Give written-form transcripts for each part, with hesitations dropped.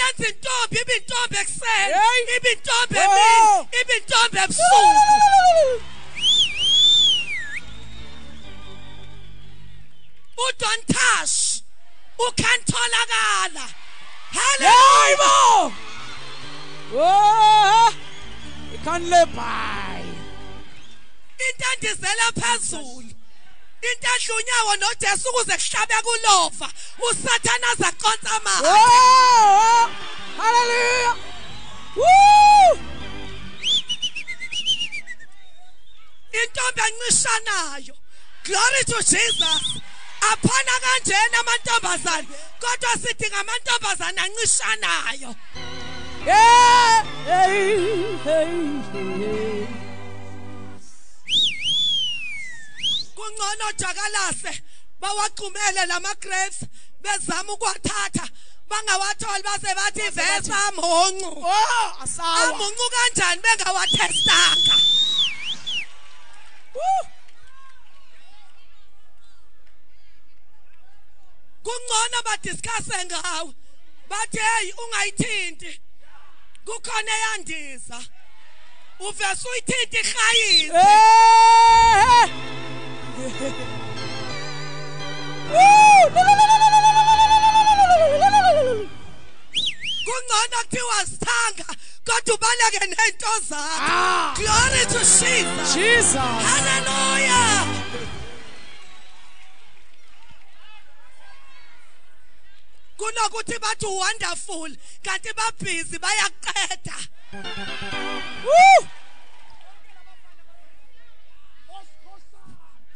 yenza intombi ibintombi ekseni ibintombi emini ibintombi ebusuku Don't touch ukantholakala hallelujah Oh ikanle bye intandizela phezulu intadlunyawo noJesu ukuze kuhlabe kulova usathana zaqonsa amanga Oh hallelujah Woo intombi encishanayo glory to Jesus Aphana kanjena amantombazana kodwa sithi ngamantombazana ancishanayo Kungcono jakalase bawaqhumele lama grapes bezama ukwathatha bangawatholi base bathi vesa amuncu asawa amuncu kanjani bengawathestanga Kungcono badiscuss ngawe bathi hey ungayithinti kukhona eyandiza uvese uyithinti ikhayisi Kungcono kuthiwa sithanga kodwa ubaleke nento zakho Glory to Jesus Hallelujah Kunokuthi bathi wonderful kanti ba busy bayaqeda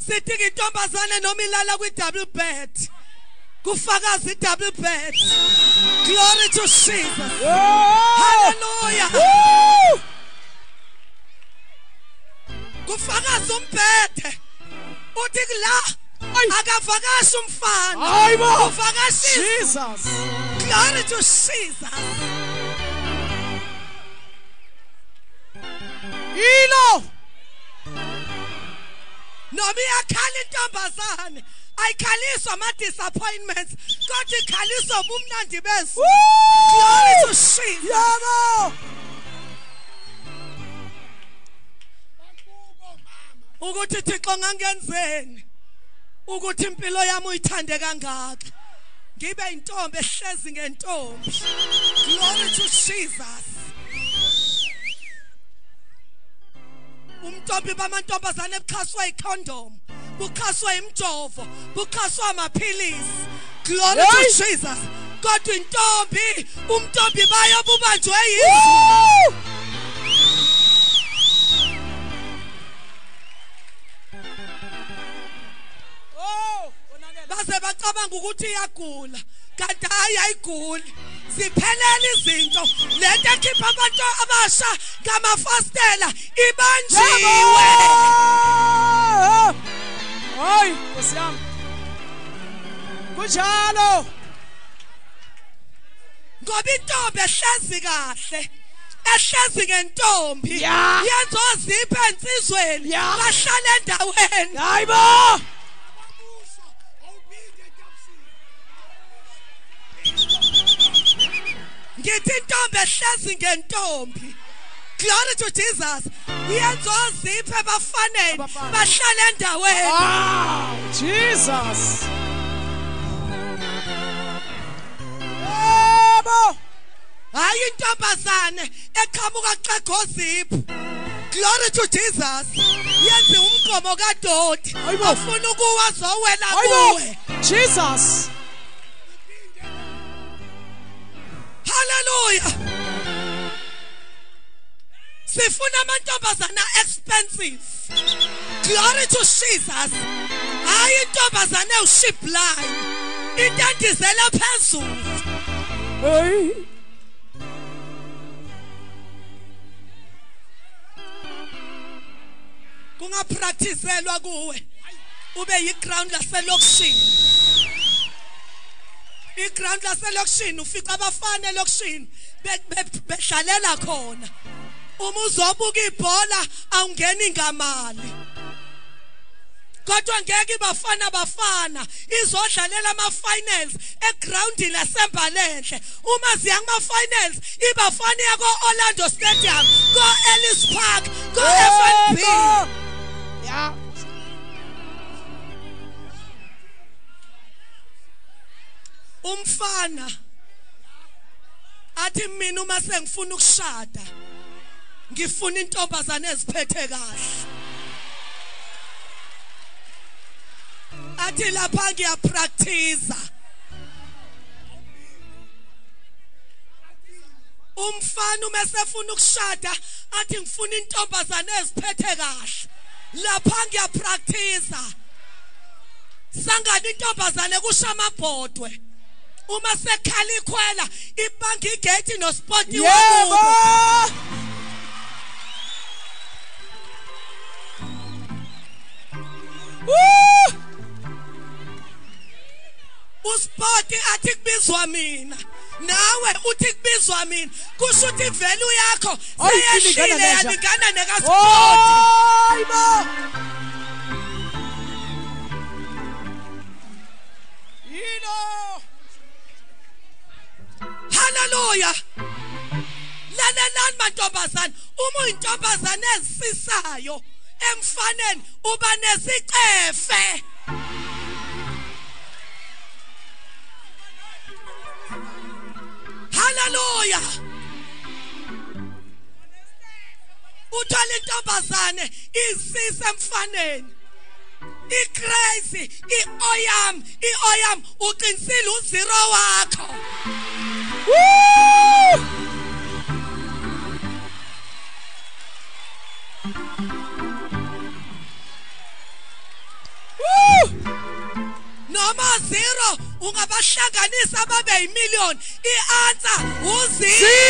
Sithi intombazane noma ilala kwi double bed kufakaza I double bed Glory to Jesus Hallelujah Kufakaza umbhede uthi la akavakashi umfana hayibo uvakashi Jesus Glory to Jesus Ilo Noma iyakhala intombazane ayikhaliswa ama disappointments kodwa ikhaliswa ubumnandi besu Glory to Jesus yabo ukuthi Thixo ngangenzeni ukuthi impilo yami uyithande kangaka ngibe intombi ehlezi ngentombi Glory to Jesus Umntombi bamantombazane bukhaswa icondom bukhaswa imjovo bukhaswa amaphilisi Glory to Jesus kodwa intombi umntombi bayobubanjwe yizulu Base bacabanga ukuthi iyagula kanti hayi ayiguli ziphelele izinto lento ekhipha abantu abasha ngamafastela ibanjiwe Hayi Nkosiyami kunjalo ngoba intombi ehlezi kahle ehlezi ngentombi yenza oziphe insizweni bahlala endaweni hayibo Ngithi intombi ehlezi ngentombi Glory to Jesus yenza oziphe bafanele bahlala endaweni Wow Jesus hayi intombazane eqhamuka xega ozipho Glory to Jesus yenze umgomo kaDodi afuna ukuwa zowela kuwe Jesus Hallelujah Sifuna amantombazana expensive Glory to Jesus hayi intombazane uship line intandizela phezulu hey kungapracticelwa kuwe ube yiground laselokishini iground laselokishini ufica abafana elokishini bedlalela khona uma uzobuka ibhola awungeni ngamali kodwa ngeke bafana izodlalela ama-finals eground lasembalenhle. Uma ziya kuma-finals ibafana yako Orlando Stadium, go Ellis Park, go FNB. Yeah. Umfana athi mina uma sengifuna ukushada ngifuna intombazane eziphethe kahle. Athi lapha ngiyapractice. Umfana uma sefuna ukushada athi ngifuna intombazane eziphethe kahle. Lapha ngiyapractice. Sangani intombazane kusha amabhodwe. Uma sekhala ikhwela ibanga igate no sport Yebo. Usport athi kubizwa mina, nawe uthi kubizwa mina, kusho ukuthi value yakho seyeshile yalingana neka sport. Hayibo. Yilo. Hallelujah. Lalelani mantombazane, uma uyintombazane ezisisayo emfaneni uba nesicefe. Hallelujah. Uthola intombazane isisa emfaneni. I-crazy, i-oyam uqinisile uzero wakho. Woo! Noma zero ungabahlanganisa babe yimillion. I-answer uzero.